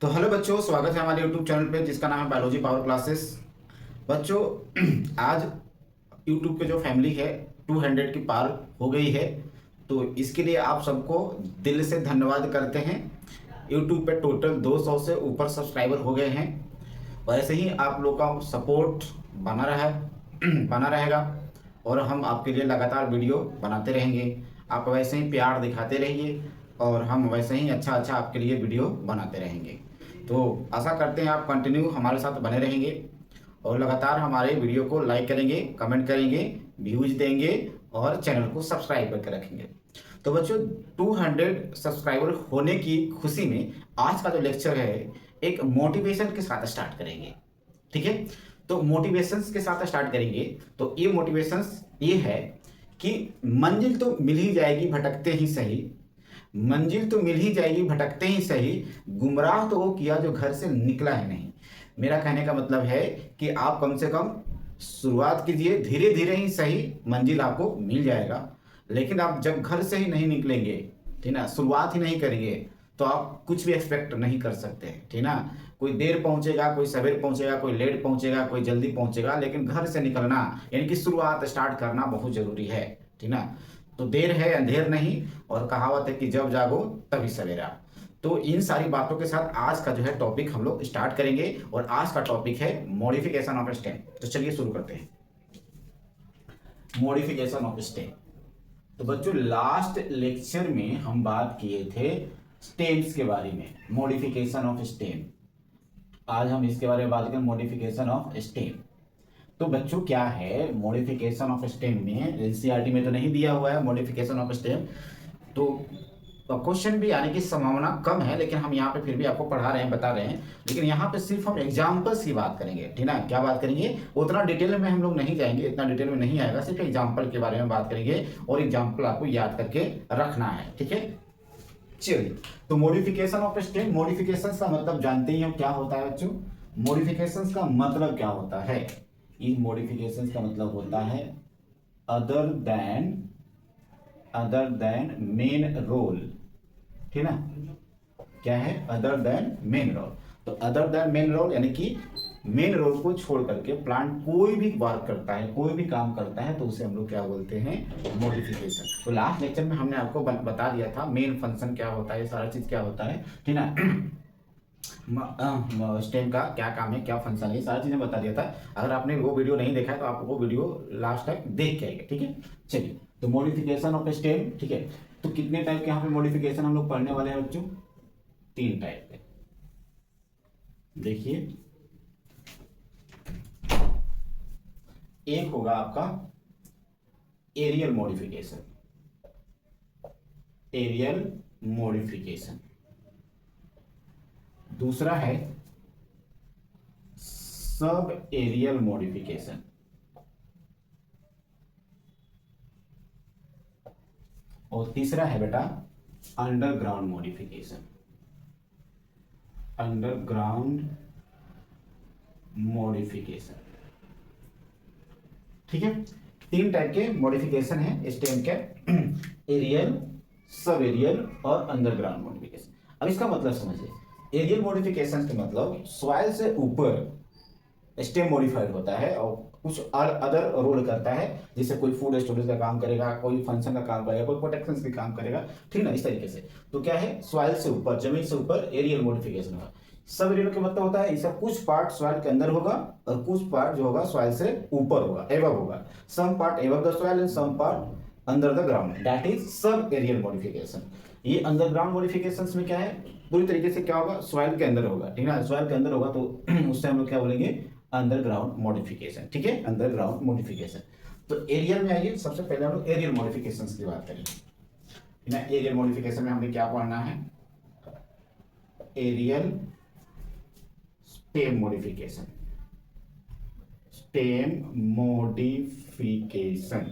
तो हेलो बच्चों, स्वागत है हमारे यूट्यूब चैनल पे जिसका नाम है बायोलॉजी पावर क्लासेस। बच्चों आज यूट्यूब पे जो फैमिली है 200 की पार हो गई है, तो इसके लिए आप सबको दिल से धन्यवाद करते हैं। यूट्यूब पे टोटल 200 से ऊपर सब्सक्राइबर हो गए हैं। वैसे ही आप लोग का सपोर्ट बना रहा बना रहेगा और हम आपके लिए लगातार वीडियो बनाते रहेंगे। आप वैसे ही प्यार दिखाते रहिए और हम वैसे ही अच्छा अच्छा आपके लिए वीडियो बनाते रहेंगे। तो आशा करते हैं आप कंटिन्यू हमारे साथ बने रहेंगे और लगातार हमारे वीडियो को लाइक करेंगे, कमेंट करेंगे, व्यूज देंगे और चैनल को सब्सक्राइब करके रखेंगे। तो बच्चों 200 सब्सक्राइबर होने की खुशी में आज का जो लेक्चर है एक मोटिवेशन के साथ स्टार्ट करेंगे। ठीक है, तो मोटिवेशंस के साथ स्टार्ट करेंगे। तो ये मोटिवेशंस ये है कि मंजिल तो मिल ही जाएगी भटकते ही सही, मंजिल तो मिल ही जाएगी भटकते ही सही, गुमराह तो वो किया जो घर से निकला है नहीं। मेरा कहने का मतलब है कि आप कम से कम शुरुआत कीजिए, धीरे धीरे ही सही मंजिल आपको मिल जाएगा। लेकिन आप जब घर से ही नहीं निकलेंगे, ठीक ना, शुरुआत ही नहीं करेंगे, तो आप कुछ भी एक्सपेक्ट नहीं कर सकते, ठीक ना। कोई देर पहुंचेगा, कोई सवेर पहुंचेगा, कोई लेट पहुंचेगा, कोई जल्दी पहुंचेगा, लेकिन घर से निकलना यानी कि शुरुआत स्टार्ट करना बहुत जरूरी है, ठीक ना। तो देर है अंधेर नहीं, और कहावत है कि जब जागो तभी सवेरा। तो इन सारी बातों के साथ आज का जो है टॉपिक हम लोग स्टार्ट करेंगे और आज का टॉपिक है मॉडिफिकेशन ऑफ स्टेम। तो चलिए शुरू करते हैं। Modification of stem. तो बच्चों लास्ट लेक्चर में हम बात किए थे स्टेम्स के बारे में, मॉडिफिकेशन ऑफ स्टेम। आज हम इसके बारे में बात करें, मॉडिफिकेशन ऑफ स्टेम। तो बच्चों क्या है मॉडिफिकेशन ऑफ स्टेम में, एनसीईआरटी में तो नहीं दिया हुआ है मॉडिफिकेशन ऑफ स्टेम, तो क्वेश्चन भी आने की संभावना कम है, लेकिन हम यहाँ पे फिर भी आपको पढ़ा रहे हैं, बता रहे हैं। लेकिन यहाँ पे सिर्फ हम एग्जाम्पल्स की बात करेंगे, ठीक ना। क्या बात करेंगे, उतना डिटेल में हम लोग नहीं जाएंगे, इतना डिटेल में नहीं आएगा, सिर्फ एग्जाम्पल के बारे में बात करेंगे और एग्जाम्पल आपको याद करके रखना है, ठीक है। चलिए, तो मॉडिफिकेशन ऑफ स्टेम, मॉडिफिकेशन का मतलब जानते ही हो क्या होता है बच्चों। मॉडिफिकेशन का मतलब क्या होता है, इन मॉडिफिकेशन का मतलब होता है अदर देन मेन रोल, ठीक ना। क्या है, अदर देन मेन रोल। तो अदर देन मेन रोल यानी कि मेन रोल को छोड़ करके प्लांट कोई भी वर्क करता है, कोई भी काम करता है, तो उसे हम लोग क्या बोलते हैं, मॉडिफिकेशन। तो लास्ट लेक्चर में हमने आपको बता दिया था मेन फंक्शन क्या होता है, सारा चीज क्या होता है, ठीक ना। स्टेम का क्या काम है, क्या फंक्शन है, सारी चीजें बता दिया था। अगर आपने वो वीडियो नहीं देखा है तो आप वो वीडियो लास्ट तक देख के आएगा, ठीक है। चलिए, तो मॉडिफिकेशन ऑफ स्टेम, ठीक है। तो कितने टाइप के यहाँ पे मॉडिफिकेशन हम लोग पढ़ने वाले हैं बच्चों, 3 टाइप के। देखिए, एक होगा आपका एरियल मॉडिफिकेशन, एरियल मॉडिफिकेशन। दूसरा है सब एरियल मॉडिफिकेशन, और तीसरा है बेटा अंडरग्राउंड मॉडिफिकेशन, अंडरग्राउंड मॉडिफिकेशन, ठीक है। 3 टाइप के मॉडिफिकेशन है स्टेम के, एरियल, सब एरियल और अंडरग्राउंड मॉडिफिकेशन। अब इसका मतलब समझिए, एरियल मॉडिफिकेशन के मतलब सॉइल से ऊपर स्टेम मॉडिफाइड होता है और कुछ अदर रोल करता है, जैसे कोई फूड स्टोरेज का काम करेगा, कोई फंक्शन का काम करेगा, कोई प्रोटेक्शन का काम करेगा, ठीक ना, इस तरीके से। तो क्या है, सॉइल से ऊपर, जमीन से ऊपर एरियल मॉडिफिकेशन होगा। सब एरियल का मतलब होता है इसका कुछ पार्ट सॉइल के अंदर होगा और कुछ पार्ट जो होगा सॉइल से ऊपर होगा, एबव होगा। Some part above the soil and some part under the ground, that is sub aerial modification. ये अंडरग्राउंड मॉडिफिकेशंस में क्या है, पूरी तरीके से क्या होगा, सॉइल के अंदर होगा, ठीक है। सॉइल के अंदर होगा तो उससे हम लोग क्या बोलेंगे, अंडरग्राउंड मॉडिफिकेशन, ठीक है, अंडरग्राउंड मॉडिफिकेशन। तो एरियल में आइए, सबसे पहले हम लोग एरियल मॉडिफिकेशंस की बात करेंगे, ठीक है। एरियल मॉडिफिकेशन में हमें क्या पढ़ना है, aerial stem modification, stem modification.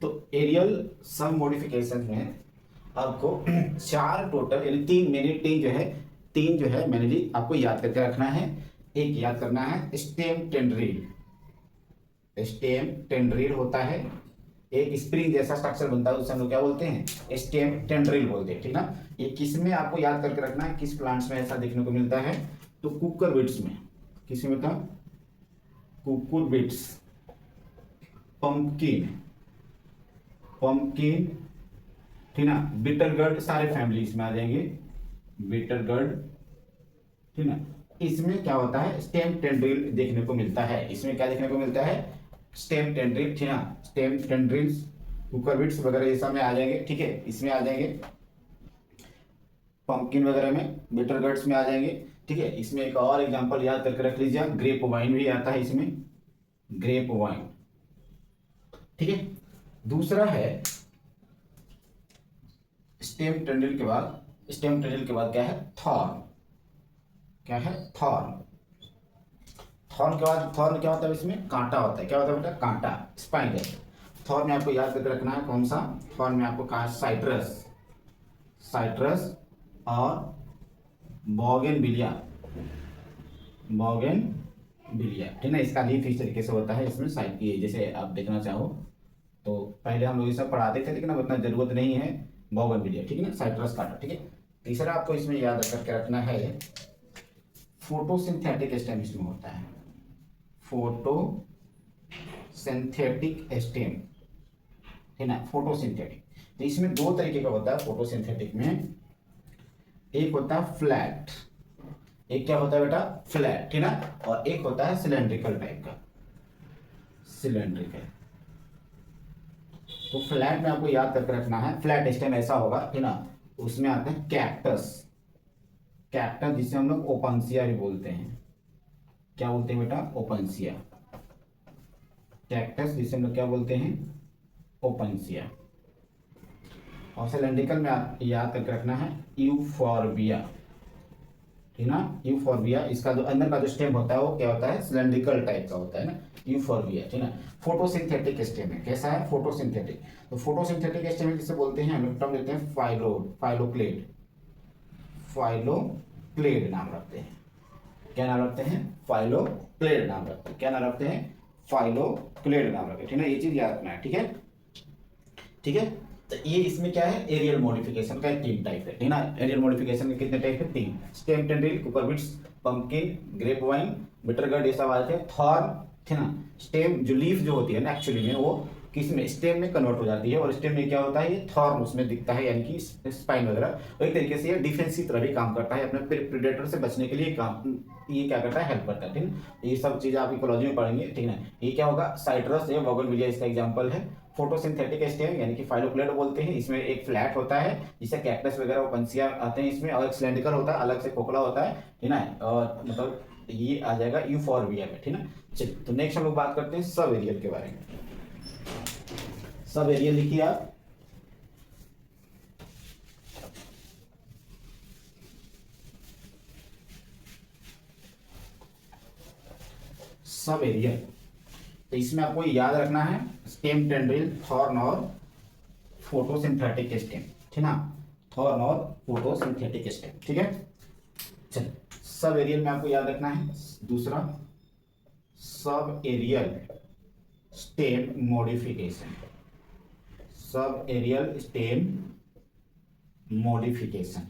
तो एरियल सब मॉडिफिकेशन में आपको 4 टोटल यानी 3 मैंने 3 जो है, 3 जो है मैंने जी आपको याद करके रखना है। एक याद करना है स्टेम टेंड्रिल, स्टेम टेंड्रिल होता है, एक स्प्रिंग जैसा स्ट्रक्चर बनता है, उसे हम लोग क्या बोलते हैं, स्टेम टेंड्रिल बोलते हैं, ठीक ना। ये किस में आपको याद करके रखना है, किस प्लांट्स में ऐसा देखने को मिलता है, तो कुकुरबिट्स में। किस में बता, कुकुरबिट्स, पंपकिन, पंपकिन, ठीक ना, बिटरगर्ड, सारे फैमिली इसमें आ जाएंगे, बिटरगर्ड, ठीक ना। इसमें क्या होता है, स्टेम टेंड्रिल देखने को मिलता है। इसमें क्या देखने को मिलता है, स्टेम टेंड्रिल, ठीक ना, स्टेम टेंड्रिल्स, कुकुरबिट्स वगैरह ये सब में आ जाएंगे, ठीक है, इसमें आ जाएंगे, पंपकिन वगैरह में, बिटरगर्ड्स में आ जाएंगे, ठीक है। इसमें एक और एग्जांपल याद करके रख लीजिए, ग्रेप वाइन भी आता है इसमें, ग्रेप वाइन, ठीक है। दूसरा है स्टेम टेंड्रिल के बाद, स्टेम टेंड्रिल के बाद क्या है, थॉर्न, क्या है, थॉर्न। थॉर्न के बाद, थॉर्न क्या होता है, इसमें कांटा होता है, क्या होता है बेटा, कांटा, स्पाइनर। थॉर्न में आपको याद करके रखना है कौन सा, थॉर्न में आपको कहा साइट्रस, साइट्रस और बोगेनविलिया, बोगेनविलिया, ठीक ना। इसका लीफ इस तरीके से होता है, इसमें साइड की जैसे आप देखना चाहो तो पहले हम लोग ये सब पढ़ाते थे, लेकिन अब इतना जरूरत नहीं है, बोगेनविलिया, ठीक है ना, साइट्रस कांटा, ठीक है। तीसरा आपको इसमें याद करके रखना है, फोटोसिंथेटिक स्टेम इसमें होता है, फोटोसिंथेटिक स्टेम, ठीक ना, फोटोसिंथेटिक। तो इसमें दो तरीके का होता है फोटोसिंथेटिक में, एक होता है फ्लैट, एक क्या होता है बेटा, फ्लैट, ठीक ना, और एक होता है सिलेंड्रिकल टाइप का, सिलेंड्रिकल। तो फ्लैट में आपको याद करके रखना है, फ्लैट स्टेम ऐसा होगा, ठीक ना, उसमें आते हैं कैक्टस, कैक्टस जिसे हम लोग ओपनसिया भी बोलते हैं, क्या बोलते हैं बेटा, ओपनसिया, कैक्टस जिसे हम लोग क्या बोलते हैं, ओपनसिया। और सिलेंड्रिकल में आप याद करके रखना है यूफॉर्बिया, ठीक ना, यूफॉर्बिया। इसका जो अंदर का जो स्टेम होता है वो क्या होता है, सिलेंड्रिकल टाइप का होता है ना, यूफॉर्बिया, ठीक ना। फोटोसिंथेटिक स्टेम है, कैसा है, फोटोसिंथेटिक। तो फोटोसिंथेटिक स्टेम किसे बोलते हैं, हम लोग टर्म लेते हैं फाइलोक्लेड, फाइलोक्लेड नाम रखते हैं, क्या नाम रखते हैं, फाइलोक्लेड नाम रखते हैं, क्या नाम रखते हैं, फाइलोक्लेड नाम रखते हैं, ठीक है। ये चीज याद रखना है, ठीक है, ठीक है। तो ये इसमें क्या है, एरियल मॉडिफिकेशन का तीन टाइप है, ठीक ना। एरियल मॉडिफिकेशन के कितने टाइप है, तीन, stem tendril, cucurbits, pumpkin, grape vine, bitter gourd, ये सब आते हैं। थॉर्न, ठीक ना, स्टेम जो लीफ जो होती है ना एक्चुअली में वो किस में, स्टेम में कन्वर्ट हो जाती है, और स्टेम में क्या होता है, ये थॉर्न उसमें दिखता है, यानी कि स्पाइन वगैरह। और एक तरीके से ये डिफेंसिव तरह भी काम करता है, अपने प्रेडेटर से बचने के लिए काम, ये क्या करता है, हेल्प करता है, ठीक है। ये सब चीजें आप इकोलॉजी में पढ़ेंगे, ठीक है। ये क्या होगा, साइट्रस या बोगनविलिया इसका एग्जांपल है। फोटोसिंथेटिक स्टेम यानी कि फाइलोक्लेड बोलते हैं, इसमें एक फ्लैट होता है जिसे कैक्टस वगैरह ओपनसिया आते हैं इसमें, और एक सिलेंड्रिकल होता है, अलग से खोखला होता है, ठीक ना। और मतलब ये आ जाएगा यूफॉर्बिया में, ठीक ना। चलिए, तो नेक्स्ट हम लोग बात करते हैं सब एरियल के बारे में। सब एरियल लिखिए आप, सब एरियल। तो इसमें आपको याद रखना है स्टेम टेंड्रिल, थॉर्न और फोटोसिंथेटिक स्टेम, ठीक ना, थॉर्न और फोटोसिंथेटिक स्टेम, ठीक है। चलिए, सब एरियल में आपको याद रखना है दूसरा, sub aerial stem modification, sub aerial stem modification,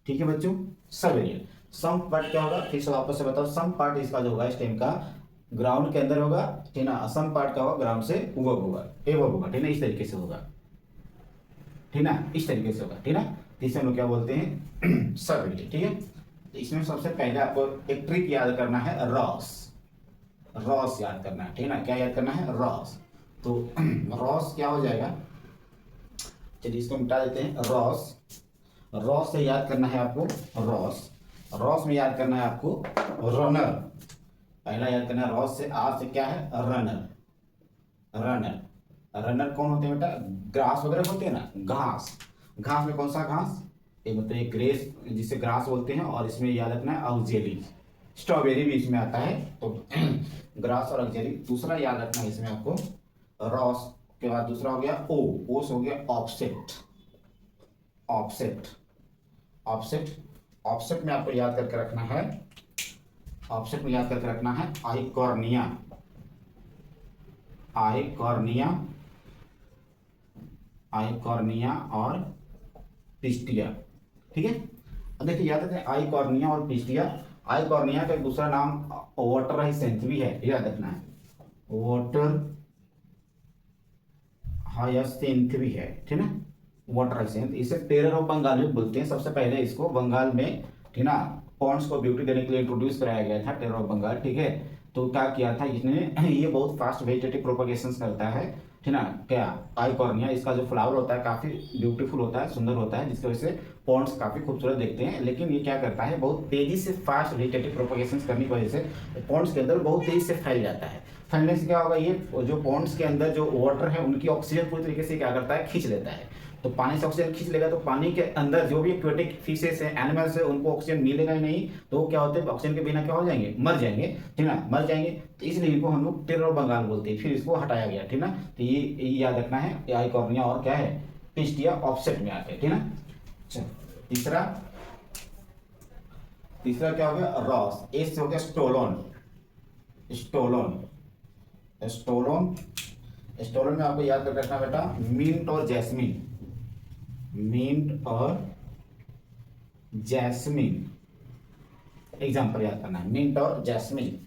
ठीक है बच्चों। सब एरियल, सम पार्ट क्या होगा, फिर से वापस से बताओ, सम पार्ट इसका जो होगा स्टेम का ग्राउंड के अंदर होगा, ठीक ना, असम पार्ट का होगा ग्राउंड से उबब होगा, एबव होगा, ठीक ना, इस तरीके से होगा, ठीक ना, इस तरीके से होगा, ठीक ना। इसे हम लोग क्या बोलते हैं, सब एरियल, ठीक है। तो इसमें सबसे पहले आपको एक ट्रिक याद करना है, रॉस, रॉस याद करना है, ठीक ना, क्या याद करना है, रॉस। तो रॉस क्या हो जाएगा, चलिए इसको मिटा देते हैं, रॉस, रॉस से याद करना है आपको, रॉस, रॉस में याद करना है आपको रनर, पहला याद करना है रॉस से, आर से क्या है, रनर, रनर, रनर कौन होते हैं बेटा, ग्रास वगैरह होते हैं ना, घास, घास में कौन सा घास, ये मतलब एक ग्रेस जिसे ग्रास बोलते हैं, और इसमें याद रखना है ऑक्जेली, स्ट्रॉबेरी भी इसमें आता है, तो ग्रास और ऑक्जेली। दूसरा याद रखना है इसमें आपको, रॉस के बाद दूसरा हो गया ओ, ओ से हो गया ऑफसेट, ऑफसेट, ऑफसेट, ऑफसेट में आपको याद करके रखना है, ऑफसेट में याद करके रखना है आइकॉर्निया, आइकॉर्निया, आइकॉर्निया और पिस्टिया। ठीक है, अब देखिए याद रखना आइकॉर्निया और पिस्टिया। आइकॉर्निया का एक दूसरा नाम वाटर हाइसेंथ भी है, याद रखना है, वाटर हायासिंथ भी है। ठीक है, वाटर हाइसेंथ, इसे टेरर ऑफ बंगाल भी बोलते हैं। सबसे पहले इसको बंगाल में, ठीक ना, पॉन्ड्स को ब्यूटी देने के लिए इंट्रोड्यूस कराया गया था, टेरर ऑफ बंगाल। ठीक है, तो क्या किया था इसने, ये बहुत फास्ट वेजिटेटिव प्रोपगेशन करता है, ठीक ना। क्या आइकॉर्निया, इसका जो फ्लावर होता है काफी ब्यूटीफुल होता है, सुंदर होता है, जिसकी वजह से पॉन्ड्स काफी खूबसूरत दिखते हैं। लेकिन ये क्या करता है, बहुत तेजी से फास्ट वेजिटेटिव प्रोपगेशन करने की वजह से पॉन्ड्स के अंदर बहुत तेजी से फैल जाता है। फैलने से क्या होगा, ये जो पॉन्ड्स के अंदर जो वाटर है उनकी ऑक्सीजन पूरी तरीके से क्या करता है, खींच लेता है। तो पानी से ऑक्सीजन खींच लेगा तो पानी के अंदर जो भी एक्वेटिक फिशेस है, एनिमल्स है, उनको ऑक्सीजन मिलेगा ही नहीं, तो क्या होते हैं, ऑक्सीजन के बिना क्या हो जाएंगे, मर जाएंगे। ठीक ना, मर जाएंगे। तो इसलिए इनको हम लोग टेरर ऑफ बंगाल बोलते हैं, फिर इसको हटाया गया। ठीक ना, तो ये याद रखना है, आइकॉर्निया और क्या है, पिस्टिया ऑफसेट में आते हैं। ठीक ना, चलो तीसरा क्या हो गया, रॉस। एस हो गया स्टोलोन। स्टोलोन स्टोलोन स्टोलोन में आपको याद रखना बेटा, मिंट और जैस्मिन, मिंट और जैस्मिन, एग्जाम्पल याद करना है, मिंट और जैस्मिन।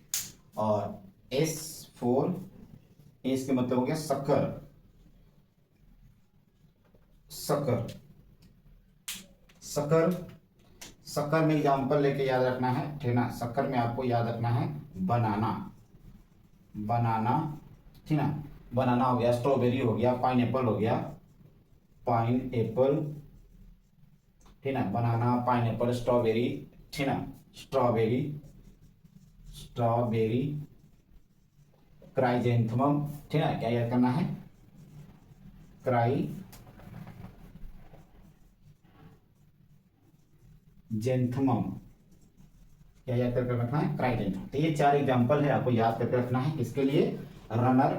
और S4, एस के मतलब हो गया शक्कर, शक्कर, शक्कर, शक्कर में एग्जाम्पल लेके याद रखना है। ठीक ना, शक्कर में आपको याद रखना है बनाना, बनाना। ठीक ना, बनाना हो गया, स्ट्रॉबेरी हो गया, पाइन एप्पल हो गया, पाइन एप्पल। ठीक ना, बनाना, पाइन एप्पल, स्ट्रॉबेरी। ठीक ना, स्ट्रॉबेरी, स्ट्रॉबेरी, क्राइजेंथमम। ठीक है, क्या याद करना है, क्राइजेंथमम, क्या याद करके रखना है, क्राइजेंथमम। तो ये चार एग्जांपल है, आपको याद करके रखना है। किसके लिए, runner,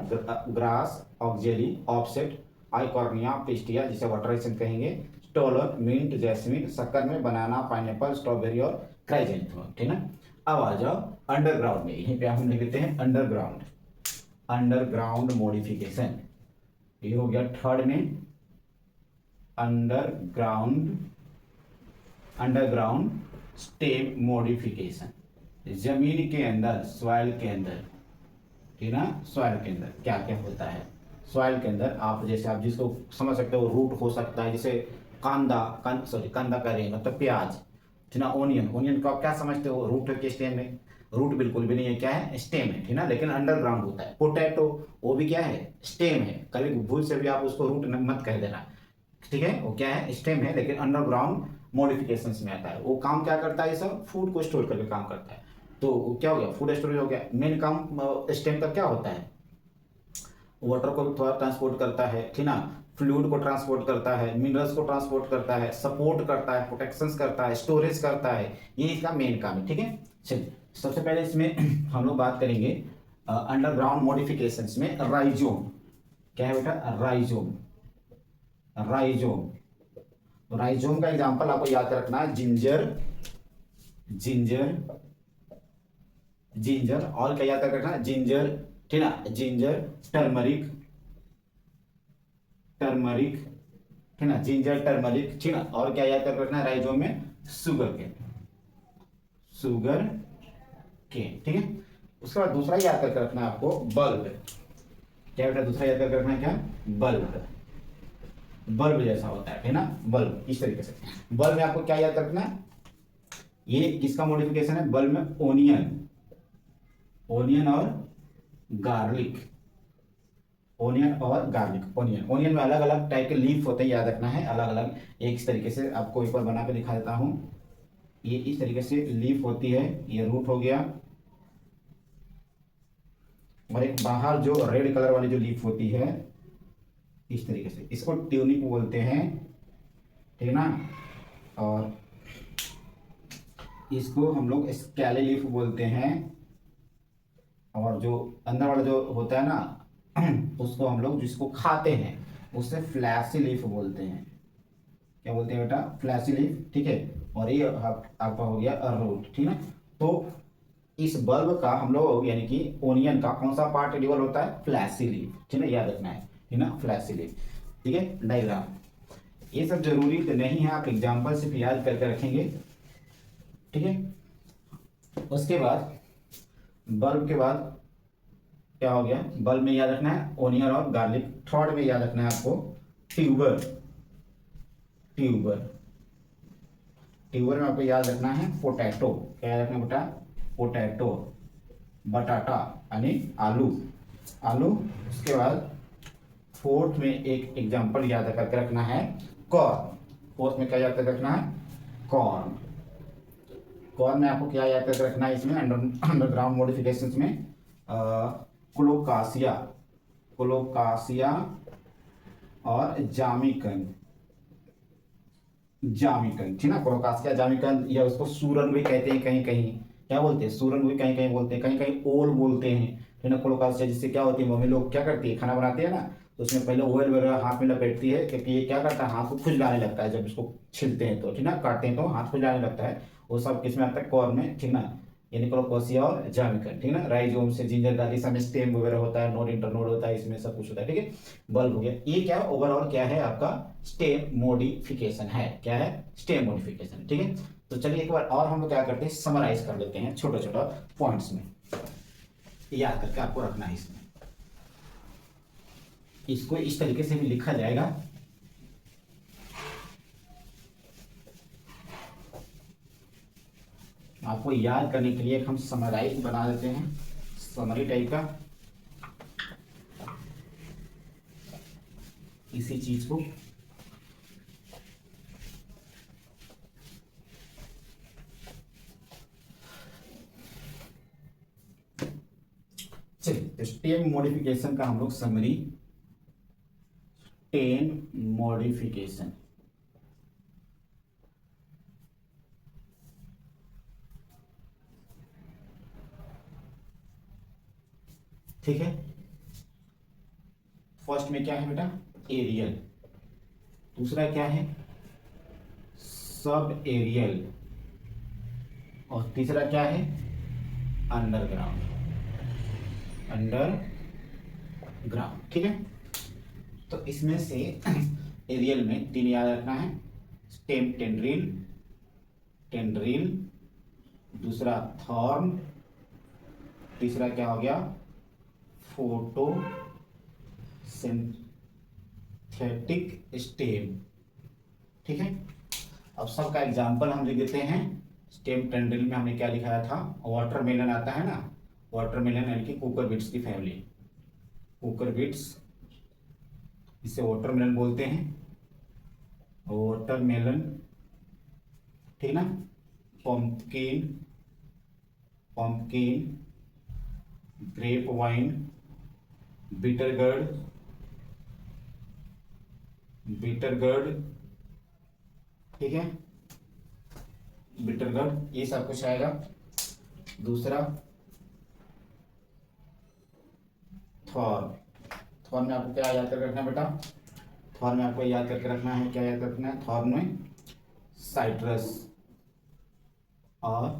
grass, oxalis, offset, eichhornia, pistia जिसे वाटर हाइसेंथ कहेंगे, स्टोलन, मिंट, जैस्मिन, शक्कर में बनाना, पाइनएप्पल, स्ट्रॉबेरी और क्राइजेंथमम। ठीक है, अब आ जाओ अंडरग्राउंड में, यहीं पे हम लिख देते हैं अंडरग्राउंड, अंडरग्राउंड मॉडिफिकेशन। ये हो गया थर्ड में, अंडरग्राउंड, अंडरग्राउंड स्टेम मॉडिफिकेशन, जमीन के अंदर, सॉइल के अंदर। ठीक ना, सॉइल के अंदर क्या क्या होता है, सॉइल के अंदर आप जैसे, आप जिसको समझ सकते हो, रूट हो सकता है, जैसे कांदा, सॉरी कांदा कह रहे हैं मतलब प्याज। ठीक ना, ओनियन, ओनियन को आप क्या समझते हो, रूट है कि स्टेम है, रूट बिल्कुल भी नहीं है, क्या है, स्टेम है। ठीक ना, लेकिन अंडरग्राउंड होता है। पोटैटो, वो भी क्या है, स्टेम है, कभी भूल से भी आप उसको रूट मत कह देना। ठीक है, वो क्या है, स्टेम है, लेकिन अंडरग्राउंड मॉडिफिकेशंस में आता है। वो काम क्या करता है, ये सब फूड को स्टोर करके काम करता है। तो क्या हो गया, फूड स्टोरेज हो गया। मेन काम स्टेम का क्या होता है, वाटर को थोड़ा ट्रांसपोर्ट करता है, ठीक ना, फ्लूइड को ट्रांसपोर्ट करता है, मिनरल्स को ट्रांसपोर्ट करता है, सपोर्ट करता है, प्रोटेक्शन करता है, स्टोरेज करता है, ये इसका मेन काम है। ठीक है, चलिए सबसे पहले इसमें हम लोग बात करेंगे अंडरग्राउंड मॉडिफिकेशंस में राइजोम। क्या है बेटा, राइजोम, राइजोम। तो राइजोम का एग्जांपल आपको याद रखना है, जिंजर, जिंजर, जिंजर, और क्या याद रखना है, जिंजर। ठीक ना, जिंजर, टर्मरिक, टर्मरिक। ठीक ना, जिंजर, टर्मरिक। ठीक ना, और क्या याद कर रखना है राइजोम में, शुगर केन, शुगर केन। ठीक है, उसके बाद दूसरा याद करके रखना है आपको, बल्ब। क्या बेटा, दूसरा याद करके रखना है, क्या, बल्ब, बल्ब जैसा होता है ना, बल्ब इस तरीके से। बल्ब में आपको क्या याद रखना है, ये किसका मॉडिफिकेशन है, बल्ब में ओनियन, ओनियन और गार्लिक, ओनियन और गार्लिक। ओनियन, ओनियन में अलग अलग टाइप के लीफ होते हैं, याद रखना है, अलग अलग। एक इस तरीके से आपको एक बार बना के दिखा देता हूं, ये इस तरीके से लीफ होती है, ये रूट हो गया, और एक बाहर जो रेड कलर वाली जो लीफ होती है इस तरीके से, इसको ट्यूनिक बोलते हैं। ठीक ना, और इसको हम लोग स्केली लीफ बोलते हैं, और जो अंदर वाला जो होता है ना उसको हम लोग जिसको खाते हैं उससे फ्लैशी लीफ बोलते हैं। क्या बोलते हैं बेटा, फ्लैशी लीफ। ठीक है, और ये आपका हो गया रूट। ठीक है, तो इस बल्ब का हम लोग यानी कि ओनियन का कौन सा पार्ट एडिबल होता है, फ्लैशी लीफ। ठीक है, याद रखना है, ठीक ना, फ्लैशी लीफ। ठीक है, डायग्राम। ये सब जरूरी तो नहीं है, आप एग्जाम्पल सिर्फ याद करके रखेंगे, ठीक है। उसके बाद बल्ब के बाद क्या हो गया, बल्ब में याद रखना है ओनियन और गार्लिक। थर्ड में याद रखना है आपको ट्यूबर। ट्यूबर ट्यूबर में आपको याद रखना है पोटैटो। क्या याद रखना है बेटा, पोटैटो, बटाटा यानी आलू, आलू। उसके बाद फोर्थ में एक एग्जांपल याद करके रखना है कॉर्न। फोर्थ में क्या याद करके रखना है, कॉर्न। कॉर्न में आपको क्या याद करके रखना है, इसमें अंडरग्राउंड मॉडिफिकेशंस में कोलोकासिया, कोलोकासिया और जामिकन, जामिकन, ठीक ना। कोलोकासिया, जामिकन, या उसको सूरन भी कहते हैं, कहीं कहीं क्या बोलते हैं, सूरन भी कहीं कहीं बोलते हैं, कहीं कहीं ओल बोलते हैं, ठीक ना। कोलोकासिया जिससे क्या होती है, मम्मी लोग क्या करती है, खाना बनाती है ना, तो उसमें पहले ऑयल वगैरह हाथ में लपेटती है, क्योंकि ये क्या करता है, हाथ को खुजलाने लगता है जब इसको छिलते हैं तो, ठीक ना, काटते हैं तो हाथ खुजलाने लगता है। वो सब किसमें आता है, कॉर्न में, ठीक ना। यानी कोलोकासिया और जामिकन, ठीक ना। राइजोम से जिंजर गार्लिक सब में स्टेम वगैरह होता है, नोड इंटरनोड होता है, इसमें सब कुछ होता है, ठीक है। बल्ब हो गया। ये क्या ओवरऑल क्या है आपका, स्टेम मॉडिफिकेशन है। क्या है, स्टेम मॉडिफिकेशन, ठीक है। तो चलिए एक बार और हम लोग क्या करते हैं, समराइज कर लेते हैं छोटा छोटा पॉइंट्स में, याद करके आपको रखना है। इसमें इसको इस तरीके से भी लिखा जाएगा, आपको याद करने के लिए हम समराइज बना देते हैं, समरी टाइप का इसी चीज को। चलिए स्टेम मॉडिफिकेशन का हम लोग समरी, स्टेम मॉडिफिकेशन, ठीक है। फर्स्ट में क्या है बेटा, एरियल। दूसरा क्या है, सब एरियल। और तीसरा क्या है, अंडरग्राउंड, अंडरग्राउंड, ठीक है। तो इसमें से एरियल में तीन याद रखना है, स्टेम टेंड्रिल, टेंड्रिल, दूसरा थॉर्न, तीसरा क्या हो गया, फोटो सिंथेटिक स्टेम, ठीक है। अब सबका एग्जांपल हम लिख देते हैं। स्टेम टेंड्रिल में हमने क्या लिखाया था, वाटरमेलन आता है ना, वाटरमेलन यानी कि कुकुरबिट्स की फैमिली, कुकुरबिट्स, इसे वाटरमेलन बोलते हैं, वाटरमेलन, ठीक ना। पंपकिन, पंपकिन, ग्रेप वाइन, बिटरगर्ड, बिटरगर्ड, ठीक है, बिटरगर्ड, ये सब कुछ आएगा। दूसरा थॉर्न, थॉर्न में आपको क्या याद करके रखना है बेटा, थॉर्न में आपको याद करके रखना है, क्या याद रखना है, थॉर्न में साइट्रस और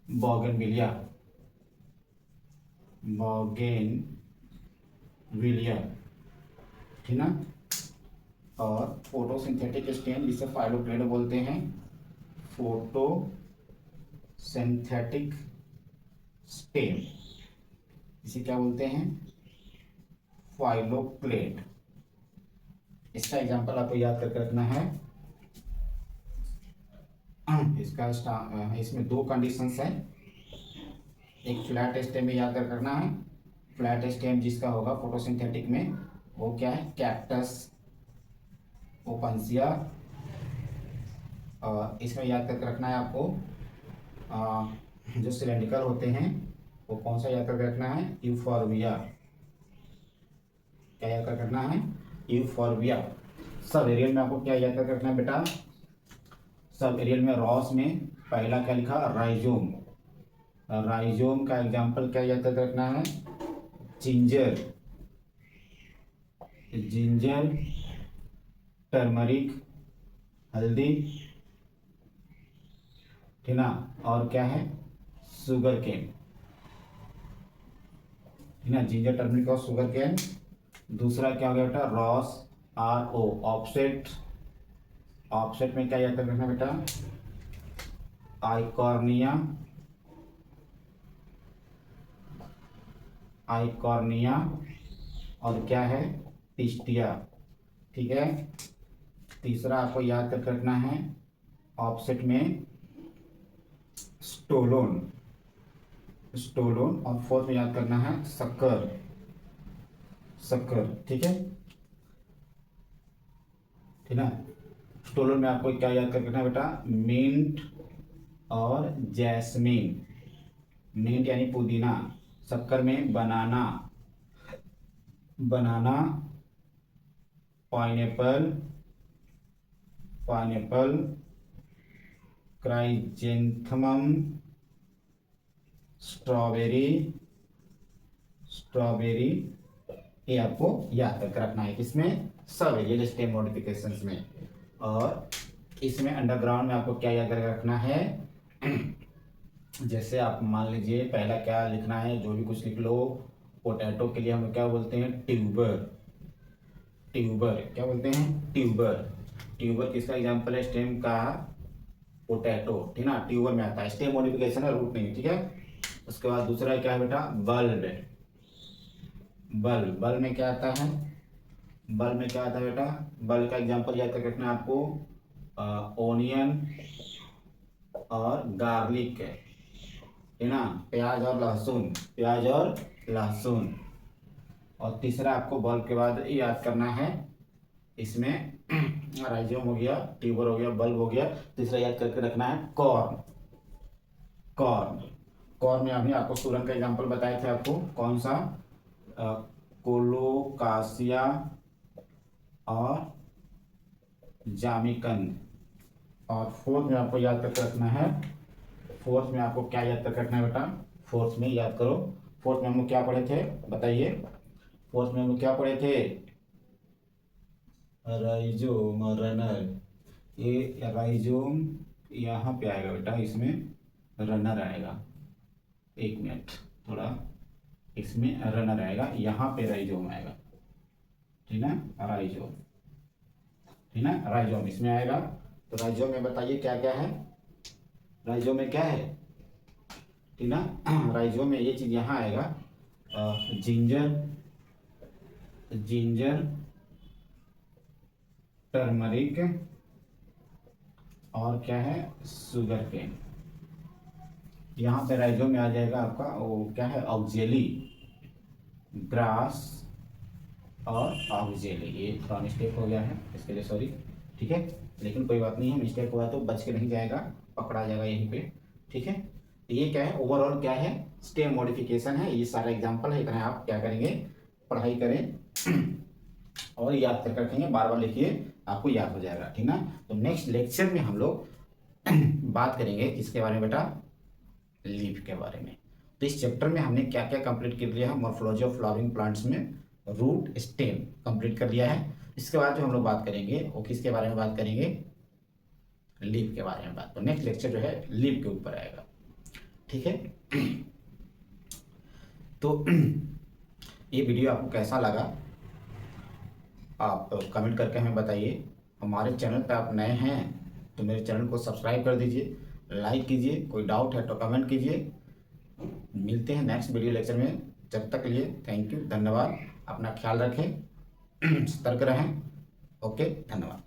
बोगनविलिया, बोगेनविलिया, ठीक ना। और फोटोसिंथेटिक स्टेम जिसे फाइलोक्लेडो बोलते हैं, फोटोसिंथेटिक स्टेम इसे क्या बोलते हैं, फाइलोक्लेड। इसका एग्जांपल आपको याद करके रखना है। इसका इसमें दो कंडीशंस हैं, एक फ्लैट स्टेम में याद करके रखना है। फ्लैट स्टेम जिसका होगा फोटोसिंथेटिक में, वो क्या है, कैक्टस ओपनसिया। और इसमें याद करके रखना है आपको, जो सिलेंड्रिकल होते हैं वो कौन सा याद करके रखना है, यूफॉर्बिया। क्या याद करके रखना है, यूफॉर्बिया। सब एरियल में आपको क्या याद करके रखना है बेटा, सब एरियल में रॉस में पहला क्या लिखा, राइजोम। राइजोम का एग्जांपल क्या याद करके रखना है, जिंजर, जिंजर, टर्मरिक, हल्दी, ठीक ना। और क्या है, शुगर केन, ठीक ना, जिंजर, टर्मरिक और शुगर केन। दूसरा क्या हो गया बेटा, रॉस आर ओ ऑफसेट, ऑफसेट में क्या याद रखना बेटा, आइकॉर्निया, आइकॉर्निया और क्या है, पिस्टिया। ठीक है, तीसरा आपको याद कर रखना है ऑफसेट में स्टोलोन, स्टोलोन, और फोर्थ में याद करना है शक्कर, शक्कर। ठीक है, ठीक है। स्टोलोन में आपको क्या याद कर रखना है बेटा, मिंट और जैस्मीन, मिंट यानी पुदीना, शक्कर में बनाना, बनाना, पाइनएप्पल, पाइनएप्पल, क्राइजेंथमम, स्ट्रॉबेरी, स्ट्रॉबेरी। ये आपको याद करके रखना है किसमें, सब रियल स्टेम मॉडिफिकेशंस में। और इसमें अंडरग्राउंड में आपको क्या याद करके रखना है, जैसे आप मान लीजिए पहला क्या लिखना है, जो भी कुछ लिख लो। पोटैटो के लिए हम क्या बोलते हैं, ट्यूबर, ट्यूबर क्या बोलते हैं, ट्यूबर। ट्यूबर किसका एग्जांपल है, स्टेम का, पोटैटो। ठीक ना, ट्यूबर में आता है, स्टेम मॉडिफिकेशन है, रूट नहीं। ठीक है, उसके बाद दूसरा क्या है बेटा, बल्ब, बल्ब, बल्ब में क्या आता है, बल्ब में क्या आता है बेटा, बल्ब का एग्जांपल याद कर रखना है आपको, ओनियन और गार्लिक है ना, प्याज और लहसुन, प्याज और लहसुन। और तीसरा आपको बल्ब के बाद याद करना है, इसमें राइजोम हो गया, ट्यूबर हो गया, बल्ब हो गया। तीसरा याद करके रखना है कॉर्न, कॉर्न। कॉर्न में अभी आपको सूरन का एग्जांपल बताए थे आपको, कौन सा, कोलोकासिया और जामिकंद। और फोर्थ में आपको याद करके रखना है, फोर्थ में आपको क्या याद करके रखना है बेटा, फोर्थ में याद करो, फोर्थ में हम लोग क्या पढ़े थे बताइए, फोर्थ में हम लोग क्या पढ़े थे, राइजोम, रनर। ये राइजोम यहाँ पे आएगा बेटा, इसमें रनर आएगा, एक मिनट थोड़ा, इसमें रनर आएगा, यहाँ पे राइजोम आएगा। ठीक है, राइजोम, ठीक है, राइजोम इसमें आएगा। तो राइजोम में बताइए क्या क्या है, राइजोम में क्या है, ठीक ना, राइजोम में ये चीज़ यहाँ आएगा, जिंजर, जिंजर, टर्मरिक, और क्या है, शुगर केन। यहाँ पे राइजोम में आ जाएगा आपका वो क्या है, ऑक्जेली, ग्रास और ऑक्जेली। ये थोड़ा मिस्टेक हो गया है, इसके लिए सॉरी। ठीक है, लेकिन कोई बात नहीं है, मिस्टेक हुआ तो बच के नहीं जाएगा, पकड़ा जाएगा यहीं पे। ठीक है, तो ये क्या है, ओवरऑल क्या है, स्टेम मॉडिफिकेशन है, ये सारा एग्जांपल है। इतना आप क्या करेंगे, पढ़ाई करें और याद करके रखेंगे, बार बार लिखिए, आपको याद हो जाएगा। ठीक ना, तो नेक्स्ट लेक्चर में हम लोग बात करेंगे किसके बारे में बेटा, लीफ के बारे में। तो इस चैप्टर में हमने क्या क्या कंप्लीट कर लिया है, मॉर्फोलॉजी ऑफ फ्लावरिंग प्लांट्स में रूट स्टेम कंप्लीट कर लिया है। इसके बाद जो हम लोग बात करेंगे वो किसके बारे में बात करेंगे, लीफ के बारे में बात। तो नेक्स्ट लेक्चर जो है लीफ के ऊपर आएगा। ठीक है, तो ये वीडियो आपको कैसा लगा आप कमेंट करके हमें बताइए। हमारे चैनल पर आप नए हैं तो मेरे चैनल को सब्सक्राइब कर दीजिए, लाइक कीजिए, कोई डाउट है तो कमेंट कीजिए। मिलते हैं नेक्स्ट वीडियो लेक्चर में, जब तक के लिए थैंक यू, धन्यवाद। अपना ख्याल रखें, सतर्क रहें। ओके, धन्यवाद।